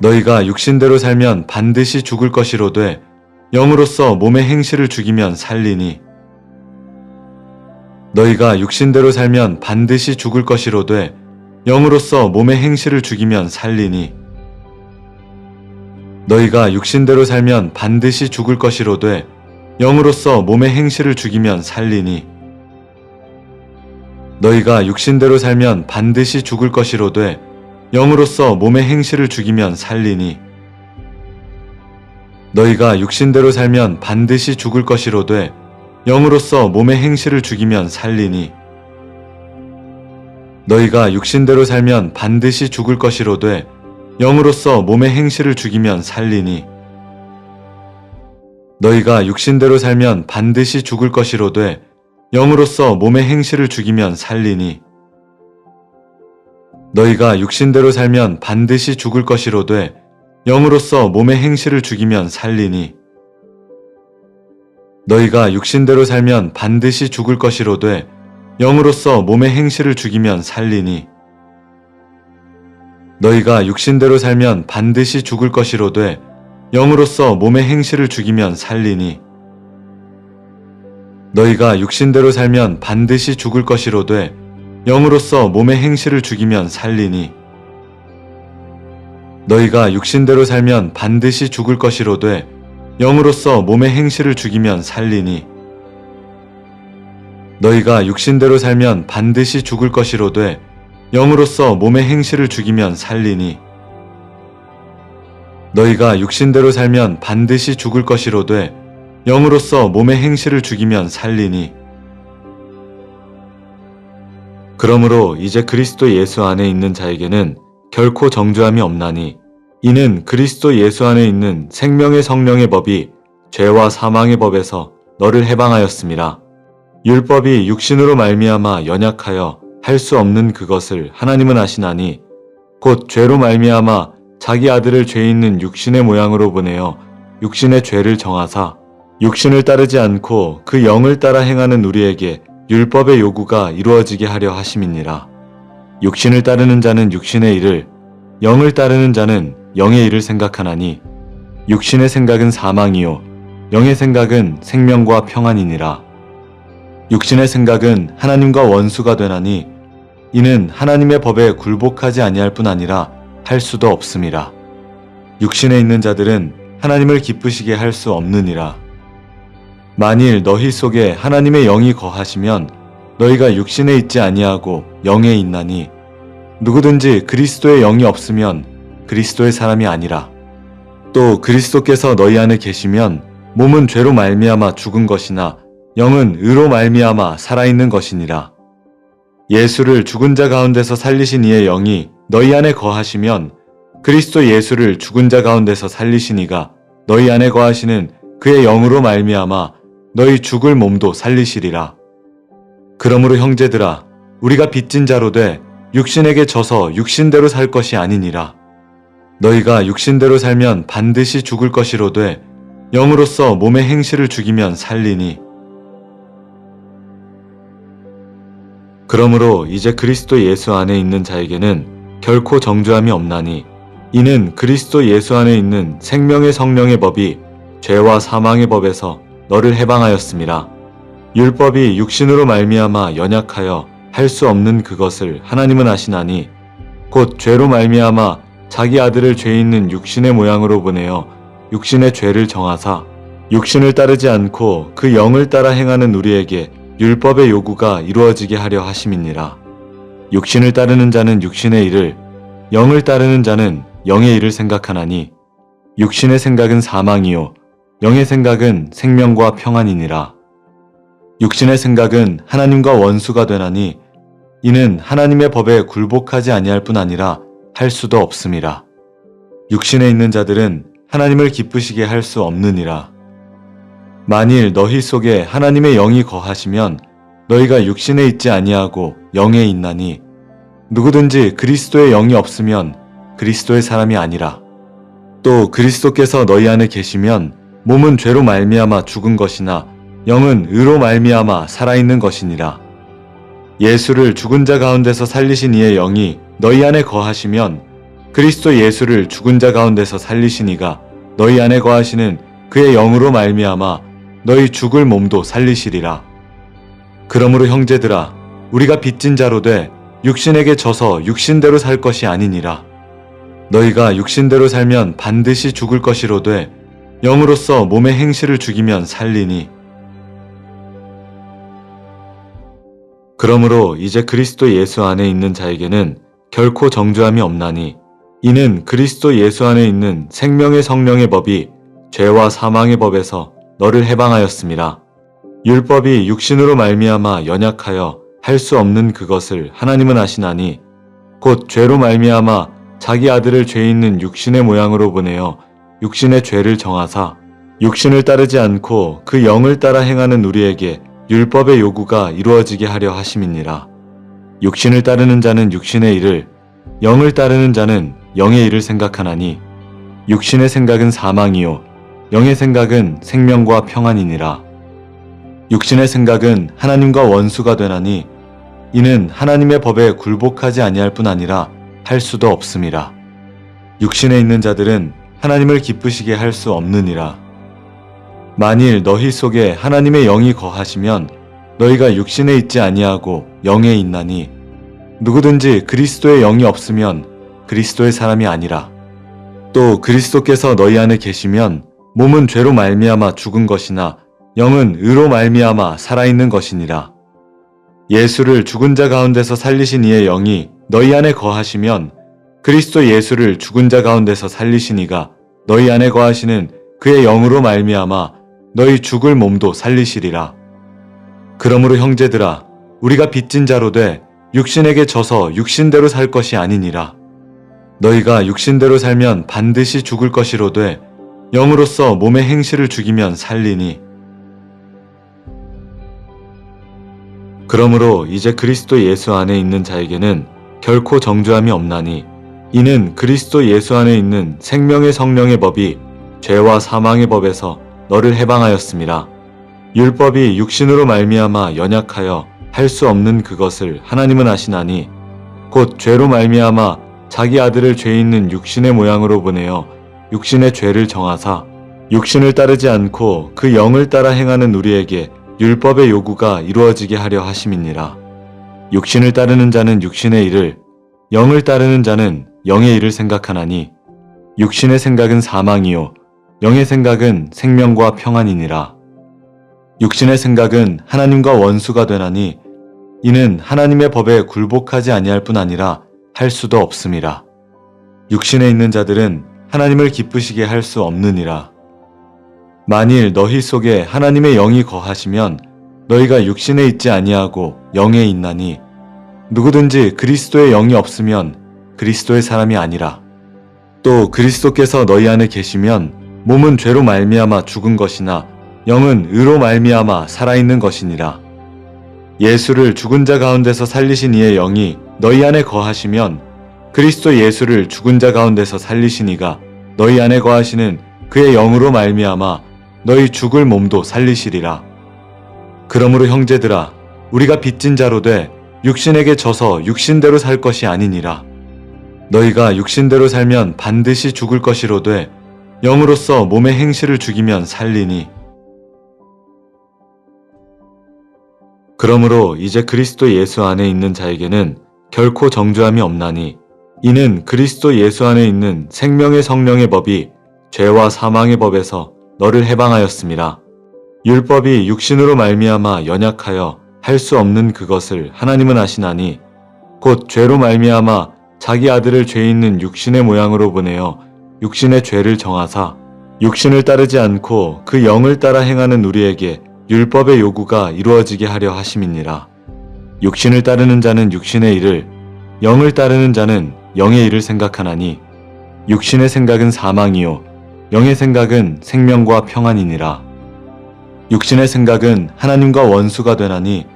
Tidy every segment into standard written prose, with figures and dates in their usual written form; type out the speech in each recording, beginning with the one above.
너희가 육신대로 살면 반드시 죽을 것이로되 영으로서 몸의 행실을 죽이면 살리니 너희가 육신대로 살면 반드시 죽을 것이로되 영으로서 몸의 행실을 죽이면 살리니 너희가 육신대로 살면 반드시 죽을 것이로되 영으로서 몸의 행실을 죽이면 살리니 너희가 육신대로 살면 반드시 죽을 것이로되 영으로서 몸의 행실을 죽이면 살리니 너희가 육신대로 살면 반드시 죽을 것이로되 영으로서 몸의 행실을 죽이면 살리니 너희가 육신대로 살면 반드시 죽을 것이로되 영으로서 몸의 행실을 죽이면 살리니 너희가 육신대로 살면 반드시 죽을 것이로되 영으로서 몸의 행실을 죽이면 살리니 너희가 육신대로 살면 반드시 죽을 것이로되 영으로서 몸의 행실을 죽이면 살리니 너희가 육신대로 살면 반드시 죽을 것이로되 영으로서 몸의 행실을 죽이면 살리니 너희가 육신대로 살면 반드시 죽을 것이로되 영으로서 몸의 행실을 죽이면 살리니 너희가 육신대로 살면 반드시 죽을 것이로되 영으로서 몸의 행실을 죽이면 살리니 너희가 육신대로 살면 반드시 죽을 것이로되 영으로서 몸의 행실을 죽이면 살리니 너희가 육신대로 살면 반드시 죽을 것이로되 영으로서 몸의 행실을 죽이면 살리니 너희가 육신대로 살면 반드시 죽을 것이로되 영으로서 몸의 행실을 죽이면 살리니 그러므로 이제 그리스도 예수 안에 있는 자에게는 결코 정죄함이 없나니 이는 그리스도 예수 안에 있는 생명의 성령의 법이 죄와 사망의 법에서 너를 해방하였음이라. 율법이 육신으로 말미암아 연약하여 할 수 없는 그것을 하나님은 아시나니 곧 죄로 말미암아 자기 아들을 죄 있는 육신의 모양으로 보내어 육신의 죄를 정하사 육신을 따르지 않고 그 영을 따라 행하는 우리에게 율법의 요구가 이루어지게 하려 하심이니라. 육신을 따르는 자는 육신의 일을, 영을 따르는 자는 영의 일을 생각하나니 육신의 생각은 사망이요 영의 생각은 생명과 평안이니라. 육신의 생각은 하나님과 원수가 되나니 이는 하나님의 법에 굴복하지 아니할 뿐 아니라 할 수도 없음이라. 육신에 있는 자들은 하나님을 기쁘시게 할 수 없느니라. 만일 너희 속에 하나님의 영이 거하시면 너희가 육신에 있지 아니하고 영에 있나니 누구든지 그리스도의 영이 없으면 그리스도의 사람이 아니라. 또 그리스도께서 너희 안에 계시면 몸은 죄로 말미암아 죽은 것이나 영은 의로 말미암아 살아있는 것이니라. 예수를 죽은 자 가운데서 살리신 이의 영이 너희 안에 거하시면 그리스도 예수를 죽은 자 가운데서 살리신 이가 너희 안에 거하시는 그의 영으로 말미암아 너희 죽을 몸도 살리시리라. 그러므로 형제들아 우리가 빚진 자로 돼 육신에게 져서 육신대로 살 것이 아니니라. 너희가 육신대로 살면 반드시 죽을 것이로되 영으로서 몸의 행실을 죽이면 살리니 그러므로 이제 그리스도 예수 안에 있는 자에게는 결코 정죄함이 없나니 이는 그리스도 예수 안에 있는 생명의 성령의 법이 죄와 사망의 법에서 너를 해방하였음이라. 율법이 육신으로 말미암아 연약하여 할 수 없는 그것을 하나님은 아시나니 곧 죄로 말미암아 자기 아들을 죄 있는 육신의 모양으로 보내어 육신의 죄를 정하사 육신을 따르지 않고 그 영을 따라 행하는 우리에게 율법의 요구가 이루어지게 하려 하심이니라. 육신을 따르는 자는 육신의 일을, 영을 따르는 자는 영의 일을 생각하나니 육신의 생각은 사망이요 영의 생각은 생명과 평안이니라. 육신의 생각은 하나님과 원수가 되나니 이는 하나님의 법에 굴복하지 아니할 뿐 아니라 할 수도 없음이라. 육신에 있는 자들은 하나님을 기쁘시게 할 수 없느니라. 만일 너희 속에 하나님의 영이 거하시면 너희가 육신에 있지 아니하고 영에 있나니 누구든지 그리스도의 영이 없으면 그리스도의 사람이 아니라. 또 그리스도께서 너희 안에 계시면 몸은 죄로 말미암아 죽은 것이나 영은 의로 말미암아 살아있는 것이니라. 예수를 죽은 자 가운데서 살리신 이의 영이 너희 안에 거하시면 그리스도 예수를 죽은 자 가운데서 살리신 이가 너희 안에 거하시는 그의 영으로 말미암아 너희 죽을 몸도 살리시리라. 그러므로 형제들아, 우리가 빚진 자로 돼 육신에게 져서 육신대로 살 것이 아니니라. 너희가 육신대로 살면 반드시 죽을 것이로되 영으로서 몸의 행실을 죽이면 살리니. 그러므로 이제 그리스도 예수 안에 있는 자에게는 결코 정죄함이 없나니, 이는 그리스도 예수 안에 있는 생명의 성령의 법이 죄와 사망의 법에서 너를 해방하였음이라. 율법이 육신으로 말미암아 연약하여 할 수 없는 그것을 하나님은 아시나니, 곧 죄로 말미암아 자기 아들을 죄 있는 육신의 모양으로 보내어 육신의 죄를 정하사 육신을 따르지 않고 그 영을 따라 행하는 우리에게 율법의 요구가 이루어지게 하려 하심이니라. 육신을 따르는 자는 육신의 일을, 영을 따르는 자는 영의 일을 생각하나니, 육신의 생각은 사망이요 영의 생각은 생명과 평안이니라. 육신의 생각은 하나님과 원수가 되나니, 이는 하나님의 법에 굴복하지 아니할 뿐 아니라 할 수도 없음이라. 육신에 있는 자들은 하나님을 기쁘시게 할 수 없느니라. 만일 너희 속에 하나님의 영이 거하시면 너희가 육신에 있지 아니하고 영에 있나니, 누구든지 그리스도의 영이 없으면 그리스도의 사람이 아니라. 또 그리스도께서 너희 안에 계시면 몸은 죄로 말미암아 죽은 것이나 영은 의로 말미암아 살아있는 것이니라. 예수를 죽은 자 가운데서 살리신 이의 영이 너희 안에 거하시면 그리스도 예수를 죽은 자 가운데서 살리신 이가 너희 안에 거하시는 그의 영으로 말미암아 너희 죽을 몸도 살리시리라. 그러므로 형제들아, 우리가 빚진 자로 돼 육신에게 져서 육신대로 살 것이 아니니라. 너희가 육신대로 살면 반드시 죽을 것이로되 영으로서 몸의 행실을 죽이면 살리니. 그러므로 이제 그리스도 예수 안에 있는 자에게는 결코 정죄함이 없나니, 이는 그리스도 예수 안에 있는 생명의 성령의 법이 죄와 사망의 법에서 너를 해방하였음이라. 율법이 육신으로 말미암아 연약하여 할 수 없는 그것을 하나님은 아시나니, 곧 죄로 말미암아 자기 아들을 죄 있는 육신의 모양으로 보내어 육신의 죄를 정하사 육신을 따르지 않고 그 영을 따라 행하는 우리에게 율법의 요구가 이루어지게 하려 하심이니라. 육신을 따르는 자는 육신의 일을, 영을 따르는 자는 영의 일을 생각하나니, 육신의 생각은 사망이요 영의 생각은 생명과 평안이니라. 육신의 생각은 하나님과 원수가 되나니, 이는 하나님의 법에 굴복하지 아니할 뿐 아니라 할 수도 없음이라. 육신에 있는 자들은 하나님을 기쁘시게 할 수 없느니라. 만일 너희 속에 하나님의 영이 거하시면 너희가 육신에 있지 아니하고 영에 있나니, 누구든지 그리스도의 영이 없으면 그리스도의 사람이 아니라. 또 그리스도께서 너희 안에 계시면 몸은 죄로 말미암아 죽은 것이나 영은 의로 말미암아 살아있는 것이니라. 예수를 죽은 자 가운데서 살리신 이의 영이 너희 안에 거하시면 그리스도 예수를 죽은 자 가운데서 살리신 이가 너희 안에 거하시는 그의 영으로 말미암아 너희 죽을 몸도 살리시리라. 그러므로 형제들아, 우리가 빚진 자로 돼 육신에게 져서 육신대로 살 것이 아니니라. 너희가 육신대로 살면 반드시 죽을 것이로되 영으로서 몸의 행실을 죽이면 살리니. 그러므로 이제 그리스도 예수 안에 있는 자에게는 결코 정죄함이 없나니, 이는 그리스도 예수 안에 있는 생명의 성령의 법이 죄와 사망의 법에서 너를 해방하였음이라. 율법이 육신으로 말미암아 연약하여 할 수 없는 그것을 하나님은 아시나니, 곧 죄로 말미암아 자기 아들을 죄 있는 육신의 모양으로 보내어 육신의 죄를 정하사 육신을 따르지 않고 그 영을 따라 행하는 우리에게 율법의 요구가 이루어지게 하려 하심이니라. 육신을 따르는 자는 육신의 일을, 영을 따르는 자는 영의 일을 생각하나니, 육신의 생각은 사망이요 영의 생각은 생명과 평안이니라. 육신의 생각은 하나님과 원수가 되나니,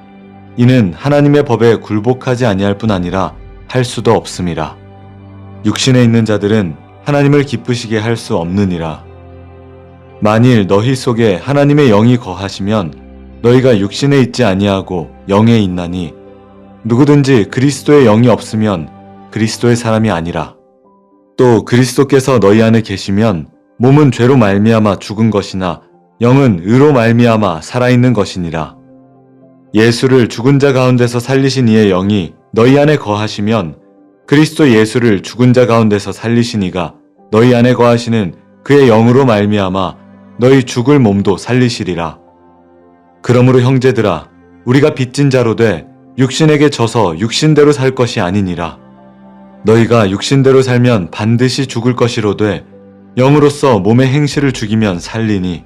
이는 하나님의 법에 굴복하지 아니할 뿐 아니라 할 수도 없음이라. 육신에 있는 자들은 하나님을 기쁘시게 할 수 없느니라. 만일 너희 속에 하나님의 영이 거하시면 너희가 육신에 있지 아니하고 영에 있나니, 누구든지 그리스도의 영이 없으면 그리스도의 사람이 아니라. 또 그리스도께서 너희 안에 계시면 몸은 죄로 말미암아 죽은 것이나 영은 의로 말미암아 살아있는 것이니라. 예수를 죽은 자 가운데서 살리신 이의 영이 너희 안에 거하시면 그리스도 예수를 죽은 자 가운데서 살리신 이가 너희 안에 거하시는 그의 영으로 말미암아 너희 죽을 몸도 살리시리라. 그러므로 형제들아, 우리가 빚진 자로 돼 육신에게 져서 육신대로 살 것이 아니니라. 너희가 육신대로 살면 반드시 죽을 것이로되 영으로서 몸의 행실을 죽이면 살리니